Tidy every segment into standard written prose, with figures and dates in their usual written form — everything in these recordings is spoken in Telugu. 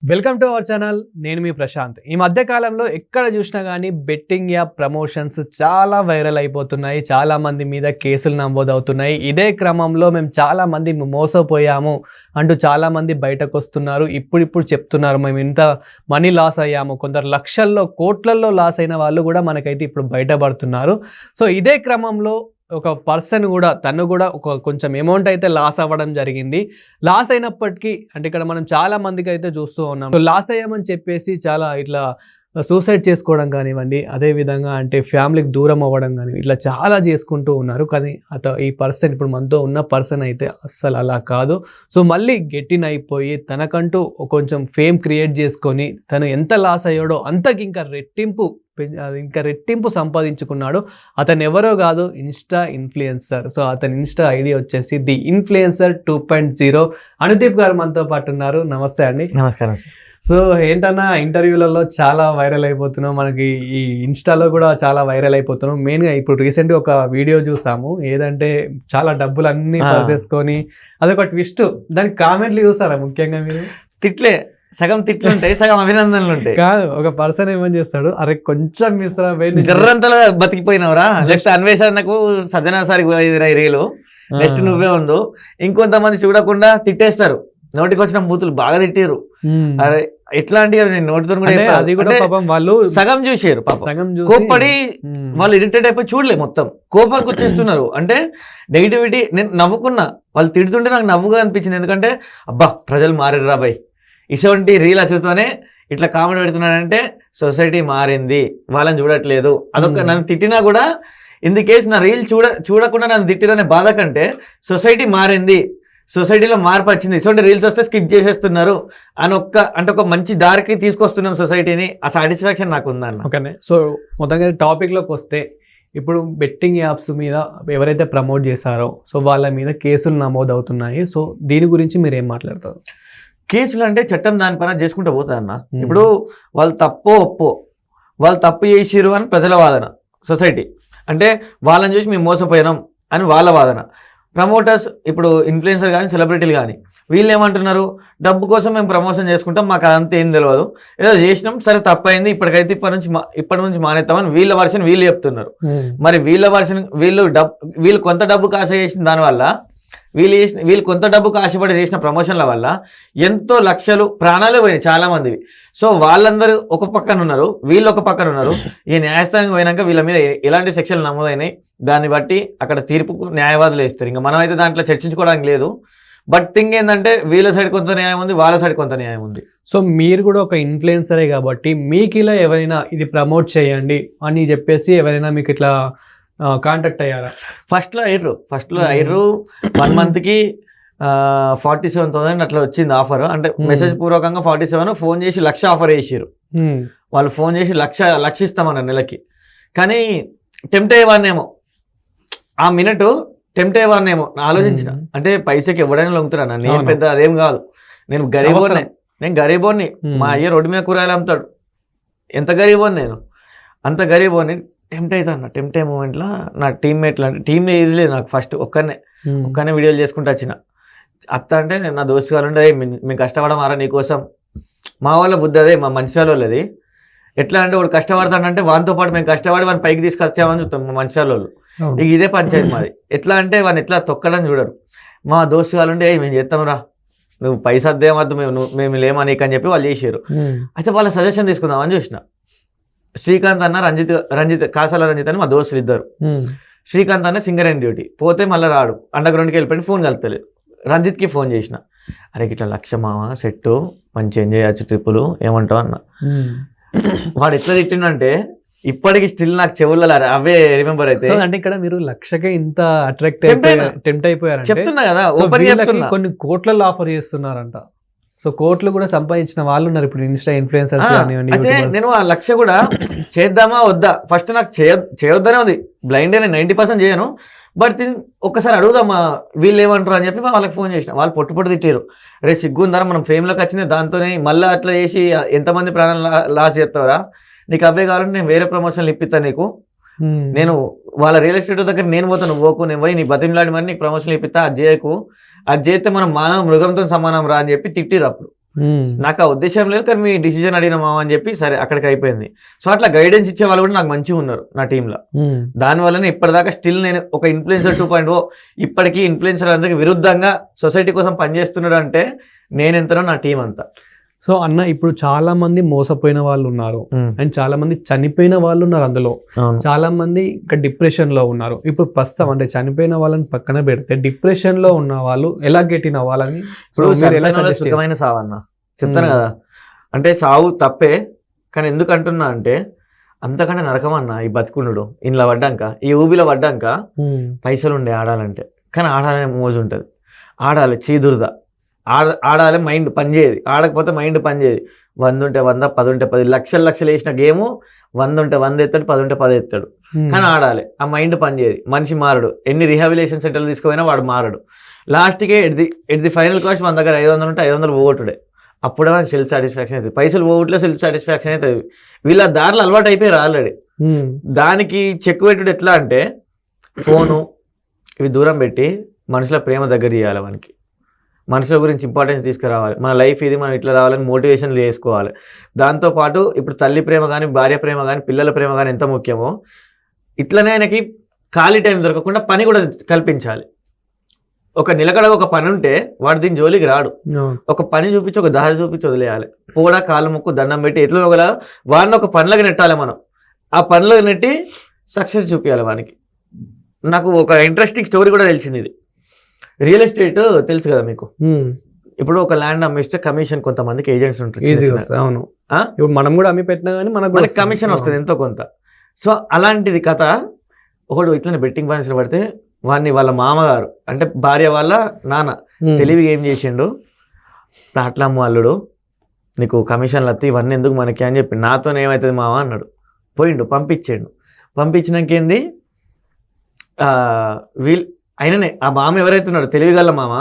Welcome to our channel. నేను మీ ప్రశాంత్. ఈ మధ్య కాలంలో ఎక్కడ చూసినా కానీ బెట్టింగ్ యాప్ ప్రమోషన్స్ చాలా వైరల్ అయిపోతున్నాయి. చాలా మంది మీద కేసులు నమోదవుతున్నాయి. ఇదే క్రమంలో మేము చాలా మంది మోసపోయాము అంటూ చాలా మంది బయటకు వస్తున్నారు. ఇప్పుడు చెప్తున్నారు మేము ఇంత మనీ లాస్ అయ్యాము. కొందరు లక్షల్లో కోట్లల్లో లాస్ అయిన వాళ్ళు కూడా మనకైతే ఇప్పుడు బయటపడుతున్నారు. సో ఇదే క్రమంలో ఒక పర్సన్ కూడా తను కూడా ఒక కొంచెం అమౌంట్ అయితే లాస్ అవ్వడం జరిగింది. లాస్ అయినప్పటికీ అంటే ఇక్కడ మనం చాలా మందికి అయితే చూస్తూ ఉన్నాం. లాస్ అయ్యామని చెప్పేసి చాలా ఇట్లా సూసైడ్ చేసుకోవడం కానివ్వండి, అదేవిధంగా అంటే ఫ్యామిలీకి దూరం అవ్వడం కానీ ఇట్లా చాలా చేసుకుంటూ ఉన్నారు. కానీ ఈ పర్సన్ ఇప్పుడు మనతో ఉన్న పర్సన్ అయితే అస్సలు అలా కాదు. సో మళ్ళీ గెట్టిన్ అయిపోయి తనకంటూ కొంచెం ఫేమ్ క్రియేట్ చేసుకొని తను ఎంత లాస్ అయ్యాడో అంతకి ఇంకా రెట్టింపు సంపాదించుకున్నాడు. అతను ఎవరో కాదు, ఇన్స్టా ఇన్ఫ్లుయెన్సర్. సో అతని ఇన్స్టా ఐడి వచ్చేసి ది ఇన్ఫ్లుయెన్సర్ 2.0. అనుదీప్ గారు మనతో పాటు ఉన్నారు. నమస్తే అండి. నమస్కారం. సో ఏంటన్నా ఇంటర్వ్యూలలో చాలా వైరల్ అయిపోతున్నాం, మనకి ఈ ఇన్స్టాలో కూడా చాలా వైరల్ అయిపోతున్నాం. మెయిన్గా ఇప్పుడు రీసెంట్గా ఒక వీడియో చూసాము, ఏదంటే చాలా డబ్బులు అన్నీ పర్సేసుకొని అదొక ట్విస్ట్. దానికి కామెంట్లు చూస్తారా ముఖ్యంగా మీరు? తిట్లే, సగం తిట్లు ఉంటాయి, సగం అభినందనలు ఉంటాయి. కాదు, ఒక పర్సన్ ఏమని చేస్తాడు, అరే కొంచెం మిశ్రా జర్రంతలా బతికిపోయినవరా, నెక్స్ట్ అన్వేషణకు సజ్జనా సారికి రీలు, నెక్స్ట్ నువ్వే ఉండు. ఇంకొంతమంది చూడకుండా తిట్టేస్తారు, నోటికి వచ్చిన బూతులు బాగా తిట్టారు. అరే ఎట్లాంటి నేను నోటితో వాళ్ళు సగం చూసారు, కోప్పడి వాళ్ళు ఇరిటేట్ అయిపోయి చూడలే, మొత్తం కోపానికి వచ్చేస్తున్నారు. అంటే నెగిటివిటీ. నేను నవ్వుకున్నా, వాళ్ళు తిడుతుంటే నాకు నవ్వుగా అనిపించింది. ఎందుకంటే అబ్బా ప్రజలు మారారు రాబాయ్, ఇటువంటి రీల్ అచ్చుతోనే ఇట్లా కామెంట్ పెడుతున్నాడంటే సొసైటీ మారింది, వాళ్ళని చూడట్లేదు. అదొక నన్ను తిట్టినా కూడా ఇన్ ది కేస్ నా రీల్ చూడకుండా నన్ను తిట్టిరనే బాధ కంటే సొసైటీ మారింది, సొసైటీలో మార్పు వచ్చింది, ఇటువంటి రీల్స్ వస్తే స్కిప్ చేసేస్తున్నారు అని ఒక మంచి దారికి తీసుకొస్తున్నాం సొసైటీని, ఆ సాటిస్ఫాక్షన్ నాకు ఉందన్న. ఓకేనే. సో మొత్తంగా టాపిక్లోకి వస్తే, ఇప్పుడు బెట్టింగ్ యాప్స్ మీద ఎవరైతే ప్రమోట్ చేశారో సో వాళ్ళ మీద కేసులు నమోదవుతున్నాయి. సో దీని గురించి మీరు ఏం మాట్లాడతారు? కేసులు అంటే చట్టం దాని పైన చేసుకుంటూ పోతుందన్న. ఇప్పుడు వాళ్ళు తప్పో ఒప్పో, వాళ్ళు తప్పు చేసిరు అని ప్రజల వాదన, సొసైటీ అంటే వాళ్ళని చూసి మేము మోసపోయినాం అని వాళ్ళ వాదన. ప్రమోటర్స్ ఇప్పుడు ఇన్ఫ్లుయెన్సర్ కానీ సెలబ్రిటీలు కానీ వీళ్ళు ఏమంటున్నారు, డబ్బు కోసం మేము ప్రమోషన్ చేసుకుంటాం, మాకు అదంతా ఏం తెలియదు, ఏదో చేసినాం సరే తప్పైంది, ఇప్పటికైతే ఇప్పటి నుంచి మానేస్తామని వీళ్ళ వర్షన్ వీళ్ళు చెప్తున్నారు. మరి వీళ్ళ వర్షన్ వీళ్ళు కొంత డబ్బు కాస చేసిన దానివల్ల వీళ్ళు కొంత డబ్బుకు ఆశపడి చేసిన ప్రమోషన్ల వల్ల ఎంతో లక్షలు ప్రాణాలు పోయినాయి చాలా మందివి. సో వాళ్ళందరూ ఒక పక్కన ఉన్నారు, వీళ్ళు ఒక పక్కన ఉన్నారు. ఈ న్యాయస్థానానికి పోయినాక వీళ్ళ మీద ఎలాంటి శిక్షలు నమోదైనాయి దాన్ని బట్టి అక్కడ తీర్పుకు న్యాయవాదులు ఇస్తారు. ఇంకా మనమైతే దాంట్లో చర్చించుకోవడానికి లేదు. బట్ థింగ్ ఏంటంటే వీళ్ళ సైడ్ కొంత న్యాయం ఉంది, వాళ్ళ సైడ్ కొంత న్యాయం ఉంది. సో మీరు కూడా ఒక ఇన్ఫ్లుయెన్సరే కాబట్టి మీకు ఇలా ఎవరైనా ఇది ప్రమోట్ చేయండి అని చెప్పేసి ఎవరైనా మీకు ఇట్లా కాంటాక్ట్ అయ్యారా? ఫస్ట్లో అయ్యారు 1 monthకి 47,000 అట్లా వచ్చింది ఆఫర్. అంటే మెసేజ్ పూర్వకంగా 47, ఫోన్ చేసి 1,00,000 ఆఫర్ చేసారు. వాళ్ళు ఫోన్ చేసి 1,00,000 ఇస్తామన్నారు నెలకి. కానీ టెంప్ట్ అయ్యేవాడినేమో, ఆ మినిట్ టెంప్ట్ అయ్యేవాడినేమో ఆలోచించిన. అంటే పైసకి ఎవడైనా లొంగుతున్నా, నేను పెద్ద అదేం కాదు, నేను గరీబోని. మా అయ్య రోడ్డు మీద కూరగాయలు అమ్ముతాడు, ఎంత గరీబోని నేను, అంత గరీబోని. టెంప్ట్ అవుతాను. టెంప్ట్ అయ్యే మూమెంట్లో నా టీమ్మేట్లు, అంటే టీమ్ ఏది లేదు నాకు, ఫస్ట్ ఒక్కనే వీడియోలు చేసుకుంటూ వచ్చిన. అంటే నా దోస్తు వాళ్ళు ఉండే, మేము కష్టపడమారా నీకోసం, మా వాళ్ళ బుద్ధి అదే, మా మంచి వాళ్ళది. ఎట్లా అంటే వాడు కష్టపడతాడంటే వానితో పాటు మేము కష్టపడి వాడిని పైకి తీసుకొచ్చామని చూస్తాం మా మంచి వాళ్ళు. ఇక ఇదే పంచాయతీ మాది. ఎట్లా అంటే వాడిని ఎట్లా తొక్కడం చూడరు. మా దోస్తు వాళ్ళు ఉండే మేము చేస్తాంరా, నువ్వు పైసా అద్దేమద్దు, మేము లేమా నీకు అని చెప్పి వాళ్ళు చేసారు. అయితే వాళ్ళ సజెషన్ తీసుకుందామని చూసిన. శ్రీకాంత్ అన్న, రంజిత్ కాసాల రంజిత్ అని మా దోస్తులు ఇద్దరు. శ్రీకాంత్ అన్న సింగరేణి డ్యూటీ పోతే మళ్ళీ రాడు, అండర్గ్రౌండ్కి వెళ్ళిపోయి ఫోన్ కలుపుతలేదు. రంజిత్కి ఫోన్ చేసిన, అరే ఇట్లా 1,00,000 మామ సెట్, మంచి ఎంజాయ్ చేయొచ్చు, ట్రిప్పులు ఏమంటావు అన్న. వాడు ఎట్లా తిట్టిండంటే ఇప్పటికి స్టిల్ నాకు చెవుల్లో అవే రిమెంబర్ అయితే. అంటే ఇక్కడ మీరు 1,00,000కే ఇంత టెంప్ట్ అయిపోయారు చెప్తున్నా కదా, కొన్ని కోట్లలో ఆఫర్ చేస్తున్నారంట. సో కోట్లు కూడా సంపాదించిన వాళ్ళు ఉన్నారు ఇప్పుడు ఇన్స్టా ఇన్ఫ్లుయెన్సర్స్. అయితే నేను ఆ 1,00,000 కూడా చేద్దామా వద్దా, ఫస్ట్ నాకు చేయొద్దనే ఉంది. బ్లైండ్ నేను 90% చేయను, బట్ ఒక్కసారి అడుగుదామా వీళ్ళు ఏమంటారు అని చెప్పి వాళ్ళకి ఫోన్ చేసిన. వాళ్ళు పొట్టు తిట్టారు, రే సిగ్గుందరా మనం ఫేమ్లోకి వచ్చింది దాంతోనే మళ్ళీ అట్లా చేసి ఎంతమంది ప్రాణాలు లాస్ చేస్తావరా, నీకు అవే కావాలంటే నేను వేరే ప్రమోషన్లు ఇప్పిస్తాను నీకు, నేను వాళ్ళ రియల్ ఎస్టేట్ దగ్గర నేను పోతాను, నువ్వు పోకు, నేను పోయి నీ బతిమలాడి మరి నీకు ప్రమోషన్లు ఇప్పిస్తా, అది చేయకు, అది చేస్తే మనం మానవ మృగంతో సమానం రా అని చెప్పి తిట్టిరు. అప్పుడు నాకు ఆ ఉద్దేశం లేదు, కానీ మీ డిసిజన్ అడిగిన మామ అని చెప్పి సరే అక్కడికి అయిపోయింది. సో అట్లా గైడెన్స్ ఇచ్చే వాళ్ళు కూడా నాకు మంచిగా ఉన్నారు నా టీంలో. దానివల్లనే ఇప్పటిదాకా స్టిల్ నేను ఒక ఇన్ఫ్లుయెన్సర్ 2.0 ఇప్పటికీ ఇన్ఫ్లుయెన్సర్ అందరికి విరుద్ధంగా సొసైటీ కోసం పనిచేస్తున్నాడు అంటే నేనెంతనో నా టీం అంతా. సో అన్న ఇప్పుడు చాలా మంది మోసపోయిన వాళ్ళు ఉన్నారు అండ్ చాలా మంది చనిపోయిన వాళ్ళు ఉన్నారు, అందులో చాలా మంది ఇంకా డిప్రెషన్ లో ఉన్నారు. ఇప్పుడు ప్రస్తుతం అంటే చనిపోయిన వాళ్ళని పక్కన పెడితే డిప్రెషన్ లో ఉన్న వాళ్ళు ఎలా గెటిన్ అవ్వాలని సుఖమైన సావు అన్న చెప్తాను కదా. అంటే సావు తప్పే, కానీ ఎందుకు అంటున్నా అంటే అంతకంటే నరకం అన్న ఈ బతుకునుడు. ఇంట్లో పడ్డాక ఈ ఊబిలో పడ్డాక పైసలు ఉండే ఆడాలంటే, కానీ ఆడాలనే మోజు ఉంటుంది. ఆడాలి చీదురుదా, ఆడాలి మైండ్ పనిచేయదు, ఆడకపోతే మైండ్ పనిచేయదు. 100 ఉంటే 100, 10 ఉంటే 10, లక్షలు వేసిన గేము 100 ఉంటే 100 ఎత్తాడు, 10 ఉంటే 10 ఎత్తాడు. కానీ ఆడాలి, ఆ మైండ్ పనిచేయదు, మనిషి మారడు. ఎన్ని రిహాబిలేషన్ సెంటర్లు తీసుకుపోయినా వాడు మారడు. లాస్ట్కి ఎట్ ది ఫైనల్ కాస్ట్ మన దగ్గర 500 ఉంటే 500 పోగొట్టుడే. అప్పుడే సెల్ఫ్ సాటిస్ఫాక్షన్ అవుతుంది. పైసలు పోగొట్లే సెల్ఫ్ సాటిస్ఫాక్షన్ అవుతుంది. వీళ్ళ దారిలో అలవాటు అయిపోయారు ఆల్రెడీ. దానికి చెక్ పెట్టుడు ఎట్లా అంటే ఫోను ఇవి దూరం పెట్టి మనుషుల ప్రేమ దగ్గర చేయాలి. మనకి మనుషుల గురించి ఇంపార్టెన్స్ తీసుకురావాలి. మన లైఫ్ ఇది, మనం ఇట్లా రావాలని మోటివేషన్ చేసుకోవాలి. దాంతోపాటు ఇప్పుడు తల్లి ప్రేమ కానీ, భార్య ప్రేమ కానీ, పిల్లల ప్రేమ కానీ ఎంత ముఖ్యమో ఇట్లనే ఆయనకి ఖాళీ టైం దొరకకుండా పని కూడా కల్పించాలి. ఒక నిలకడ ఒక పని ఉంటే వాడు దీని జోలికి రాడు. ఒక పని చూపించి ఒక దారి చూపించి వదిలేయాలి. కూడా కాళ్ళు ముక్కు దండం పెట్టి ఎట్లా ఒకలా వాడిని ఒక పనులకు నెట్టాలి. మనం ఆ పనులకు నెట్టి సక్సెస్ చూపించాలి వానికి. నాకు ఒక ఇంట్రెస్టింగ్ స్టోరీ కూడా తెలిసింది. ఇది రియల్ ఎస్టేట్ తెలుసు కదా మీకు. ఇప్పుడు ఒక ల్యాండ్ అమ్మిస్తే కమిషన్ కొంతమందికి ఏజెంట్స్ ఉంటారు. అవును, ఇప్పుడు మనం కూడా అమ్మి పెట్టినా కానీ మనకు కమిషన్ వస్తుంది ఎంతో కొంత. సో అలాంటిది కథ. ఒకడు ఇట్లనే బెట్టింగ్ ఫైనాన్స్ పడితే వాడిని వాళ్ళ మామగారు అంటే భార్య వాళ్ళ నాన్న తెలివిగా ఏం చేసిండు, ప్లాట్ల అల్లుడు నీకు కమిషన్లు వస్తాయి ఇవన్నీ ఎందుకు మనకి అని చెప్పి నాతో ఏమవుతుంది మామ అన్నాడు. పోయిండు, పంపించినాక ఏంది వీళ్ళు అయిననే ఆ మామ ఎవరైతే ఉన్నాడు తెలివిగల మామ,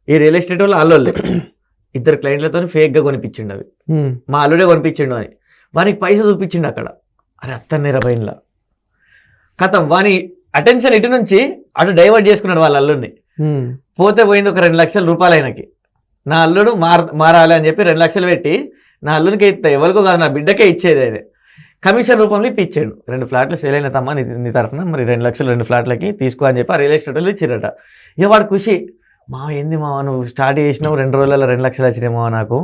ఈ రియల్ ఎస్టేట్ వాళ్ళు అల్లుళ్ళే. 2 క్లయింట్లతో ఫేక్గా కొనిపించిండు అవి. మా అల్లుడే కొనిపించిండు అని వానికి పైసా చూపించిండు అక్కడ. అరే అత్తన్నేర పైనలా కథ వాని అటెన్షన్ ఇటు నుంచి అటు డైవర్ట్ చేసుకున్నాడు వాళ్ళ అల్లుడిని. పోతే పోయింది ఒక 2 లక్షల రూపాయలు ఆయనకి. నా అల్లుడు మారాలి అని చెప్పి 2 లక్షలు పెట్టి నా అల్లుడికి ఇస్తా, ఎవరికో కాదు నా బిడ్డకే ఇచ్చేది. ఆయన కమిషన్ రూపంలో ఇప్పించాడు. 2 ఫ్లాట్లు సేల్ అయిన తమ్మ నీ తరఫున మరి 2 లక్షలు 2 ఫ్లాట్లకి తీసుకో అని చెప్పి ఆ రియల్ ఎస్టేట్ వాళ్ళు ఇచ్చిరట. ఇక వాడు ఖుషి, మావ ఏంది మావ నువ్వు స్టార్ట్ చేసినావు 2 రోజులలో 2 లక్షలు వచ్చినాయి మావ, నాకు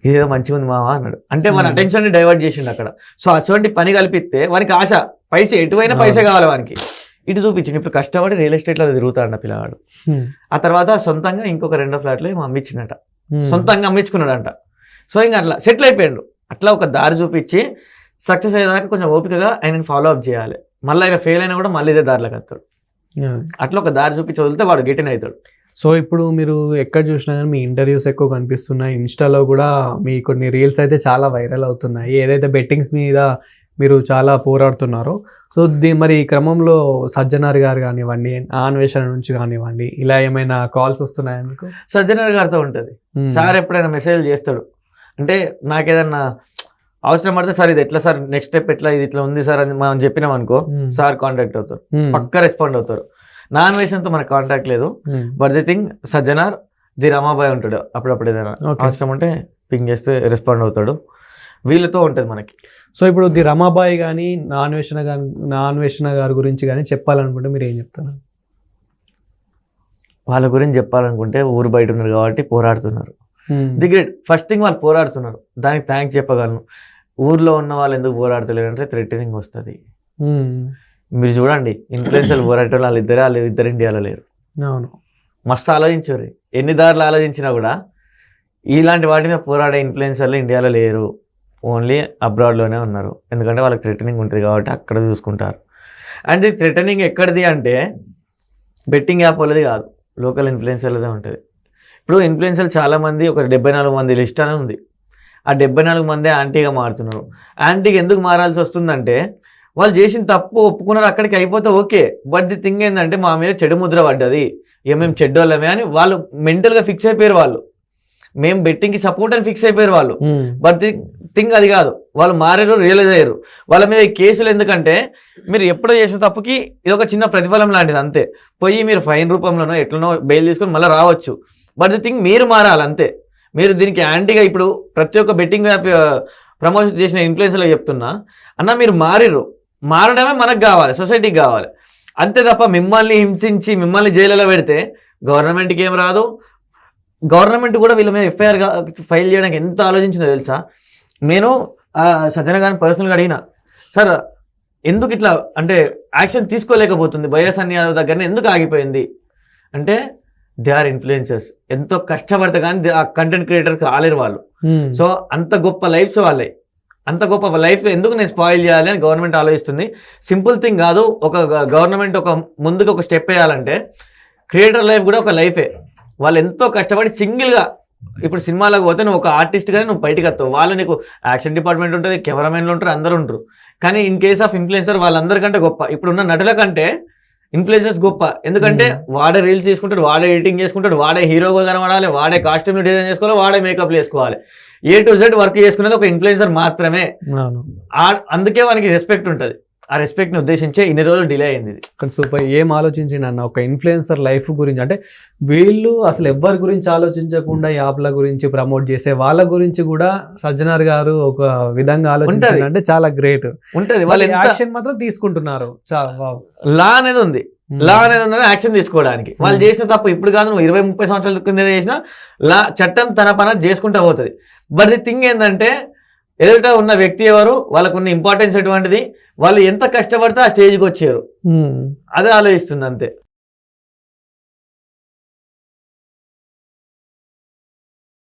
ఇదేదో మంచిగా ఉంది మావ అన్నాడు. అంటే మన అటెన్షన్ డైవర్ట్ చేసిండు అక్కడ. సో అటువంటి పని కల్పిస్తే వానికి ఆశ, పైసే ఎటువైనా పైసే కావాలి వానికి. ఇటు చూపించింది. ఇప్పుడు కష్టపడి రియల్ ఎస్టేట్లో తిరుగుతాడు పిల్లవాడు. ఆ తర్వాత సొంతంగా ఇంకొక 2 ఫ్లాట్లు ఏమో అమ్మించినట, సొంతంగా అమ్మించుకున్నాడంట. సో ఇంకా అట్లా సెటిల్ అయిపోయాడు. అట్లా ఒక దారి చూపించి సక్సెస్ అయ్యేదాకా కొంచెం ఓపికగా ఆయనని ఫాలో అప్ చేయాలి. మళ్ళీ ఆయన ఫెయిల్ అయినా కూడా మళ్ళీ ఇదే దారిలోకి వస్తాడు. అట్లా ఒక దారి చూపించి వదిలితే వాడు గెటిన్ అవుతాడు. సో ఇప్పుడు మీరు ఎక్కడ చూసినా కానీ మీ ఇంటర్వ్యూస్ ఎక్కువ కనిపిస్తున్నాయి. ఇన్స్టాలో కూడా మీ కొన్ని రీల్స్ అయితే చాలా వైరల్ అవుతున్నాయి. ఏదైతే బెట్టింగ్స్ మీద మీరు చాలా పోరాడుతున్నారో, సో మరి ఈ క్రమంలో సజ్జనార్ గారు కానివ్వండి, అన్వేషణ నుంచి కానివ్వండి, ఇలా ఏమైనా కాల్స్ వస్తున్నాయా మీకు? సజ్జనార్ గారితో ఉంటుంది. సార్ ఎప్పుడైనా మెసేజ్ చేస్తాడు అంటే నాకేదన్నా అవసరం పడితే సార్ ఇది ఎట్లా సార్ నెక్స్ట్ స్టెప్ ఎట్లా, ఇది ఇట్లా ఉంది సార్ అని మనం చెప్పినాం అనుకో, సార్ కాంటాక్ట్ అవుతారు, పక్కా రెస్పాండ్ అవుతారు. నాన్ వేషన్తో మనకు కాంటాక్ట్ లేదు. But the thing Sajjanar the Ramabai ఉంటాడు. అప్పుడప్పుడు ఏదైనా అవసరం ఉంటే పింగ్ చేస్తే రెస్పాండ్ అవుతాడు. వీళ్ళతో ఉంటుంది మనకి. సో ఇప్పుడు ది రమాబాయ్ కానీ అన్వేషణ గారి గురించి కానీ చెప్పాలనుకుంటే మీరు ఏం చెప్తారు? వాళ్ళ గురించి చెప్పాలనుకుంటే ఊరు బయట ఉన్నారు కాబట్టి పోరాడుతున్నారు. The great. ఫస్ట్ థింగ్ వాళ్ళు పోరాడుతున్నారు, దానికి థ్యాంక్స్ చెప్పగలను. ఊర్లో ఉన్న వాళ్ళు ఎందుకు పోరాడతలేరు అంటే థ్రెటనింగ్ వస్తుంది. మీరు చూడండి ఇన్ఫ్లుయెన్సర్లు పోరాడే వాళ్ళు ఇద్దరు ఇండియాలో లేరు. అవును, మస్తు ఆలోచించారు. ఎన్ని దారులు ఆలోచించినా కూడా ఇలాంటి వాటి మీద పోరాడే ఇన్ఫ్లుయెన్సర్లు ఇండియాలో లేరు. ఓన్లీ అబ్రాడ్లోనే ఉన్నారు. ఎందుకంటే వాళ్ళకి థ్రెటనింగ్ ఉంటుంది కాబట్టి అక్కడ చూసుకుంటారు. అండ్ ఈ థ్రెటనింగ్ ఎక్కడిది అంటే బెట్టింగ్ యాప్ వాళ్ళది కాదు, లోకల్ ఇన్ఫ్లుయెన్సర్లదే ఉంటుంది. ఇప్పుడు ఇన్ఫ్లుయెన్సర్లు చాలామంది ఒక 74 మంది లిస్ట్ అని ఉంది. ఆ 74 మందే యాంటీగా మారుతున్నారు. యాంటీగా ఎందుకు మారాల్సి వస్తుందంటే వాళ్ళు చేసిన తప్పు ఒప్పుకున్నారు, అక్కడికి అయిపోతే ఓకే. బట్ ది థింగ్ ఏంటంటే మా మీద చెడు ముద్ర పడ్డది, మేము చెడ్డోళ్ళమే అని వాళ్ళు మెంటల్గా ఫిక్స్ అయిపోయారు. వాళ్ళు మేము బెట్టింగ్కి సపోర్ట్ అని ఫిక్స్ అయిపోయారు వాళ్ళు. బట్ ది థింగ్ అది కాదు, వాళ్ళు మారారు, రియలైజ్ అయ్యారు. వాళ్ళ మీద ఈ కేసులు ఎందుకంటే మీరు ఎప్పుడో చేసిన తప్పుకి ఇది ఒక చిన్న ప్రతిఫలం లాంటిది అంతే. పోయి మీరు ఫైన్ రూపంలోనో ఎట్లనో బెయిల్ తీసుకొని మళ్ళీ రావచ్చు. బట్ ది థింగ్ మీరు మారాలి అంతే. మీరు దీనికి యాంటీగా ఇప్పుడు ప్రతి ఒక్క బెట్టింగ్ యాప్ ప్రమోషన్ చేసిన ఇన్ఫ్లుయెన్సర్లకు చెప్తున్నా, అన్న మీరు మారడమే మనకు కావాలి, సొసైటీకి కావాలి. అంతే తప్ప మిమ్మల్ని హింసించి మిమ్మల్ని జైలులో పెడితే గవర్నమెంట్కి ఏం రాదు. గవర్నమెంట్ కూడా వీళ్ళ మీద ఎఫ్ఐఆర్ ఫైల్ చేయడానికి ఎంత ఆలోచించిందో తెలుసా. నేను సజ్జన గారిని పర్సనల్గా అడిగిన, సార్ ఎందుకు ఇట్లా అంటే యాక్షన్ తీసుకోలేకపోతుంది వైఎస్ యాదవ్ దగ్గరనే ఎందుకు ఆగిపోయింది అంటే, దే ఆర్ ఇన్ఫ్లుయెన్సర్స్, ఎంతో కష్టపడితే కానీ ఆ కంటెంట్ క్రియేటర్ కాలేరు వాళ్ళు. సో అంత గొప్ప లైఫ్స్ వాళ్ళే, అంత గొప్ప లైఫ్ ఎందుకు నేను స్పాయిల్ చేయాలి అని గవర్నమెంట్ ఆలోచిస్తుంది. సింపుల్ థింగ్ కాదు. ఒక గవర్నమెంట్ ముందుకు ఒక స్టెప్ వేయాలంటే క్రియేటర్ లైఫ్ కూడా ఒక లైఫే. వాళ్ళు ఎంతో కష్టపడి సింగిల్గా, ఇప్పుడు సినిమాలకు పోతే నువ్వు ఒక ఆర్టిస్ట్గానే నువ్వు బయటకు వస్తావు, వాళ్ళు నీకు యాక్షన్ డిపార్ట్మెంట్ ఉంటుంది, కెమెరామెన్లు ఉంటారు, అందరూ ఉంటారు. కానీ ఇన్ కేస్ ఆఫ్ ఇన్ఫ్లుయెన్సర్ వాళ్ళందరికంటే గొప్ప, ఇప్పుడున్న నటుల కంటే ఇన్ఫ్లుయెన్సర్స్ గొప్ప. ఎందుకంటే వాడే రీల్స్ తీసుకుంటాడు, వాడే ఎడిటింగ్ చేసుకుంటాడు, వాడే హీరోగా కనబడాలి, వాడే కాస్ట్యూమ్ డిజైన్ చేసుకోవాలి, వాడే మేకప్ వేసుకోవాలి, A to Z వర్క్ చేసుకునేది ఒక ఇన్ఫ్లుయెన్సర్ మాత్రమే. అందుకే వానికి రెస్పెక్ట్ ఉంటుంది. ఆ రెస్పెక్ట్ని ఉద్దేశించే ఇన్ని రోజులు డిలే అయింది. కానీ సూపర్. ఏం ఆలోచించింది అన్న ఒక ఇన్ఫ్లుయెన్సర్ లైఫ్ గురించి, అంటే వీళ్ళు అసలు ఎవరి గురించి ఆలోచించకుండా యాప్ల గురించి ప్రమోట్ చేసే వాళ్ళ గురించి కూడా సజ్జనార్ గారు ఒక విధంగా ఆలోచించారు అంటే చాలా గ్రేట్ ఉంటుంది. వాళ్ళు యాక్షన్ మాత్రం తీసుకుంటున్నారు. లా అనేది ఉంది, లా అనేది ఉన్నది యాక్షన్ తీసుకోవడానికి. వాళ్ళు చేసిన తప్పు ఇప్పుడు కాదు, నువ్వు 20-30 సంవత్సరాల కింద చేసినా లా చట్టం తన పని చేసుకుంటూ పోతుంది. బట్ ది థింగ్ ఏంటంటే ఎదుట ఉన్న వ్యక్తి ఎవరు, వాళ్ళకు ఉన్న ఇంపార్టెన్స్ ఎటువంటిది, వాళ్ళు ఎంత కష్టపడితే ఆ స్టేజ్కి వచ్చారు, అదే ఆలోచిస్తుంది అంతే.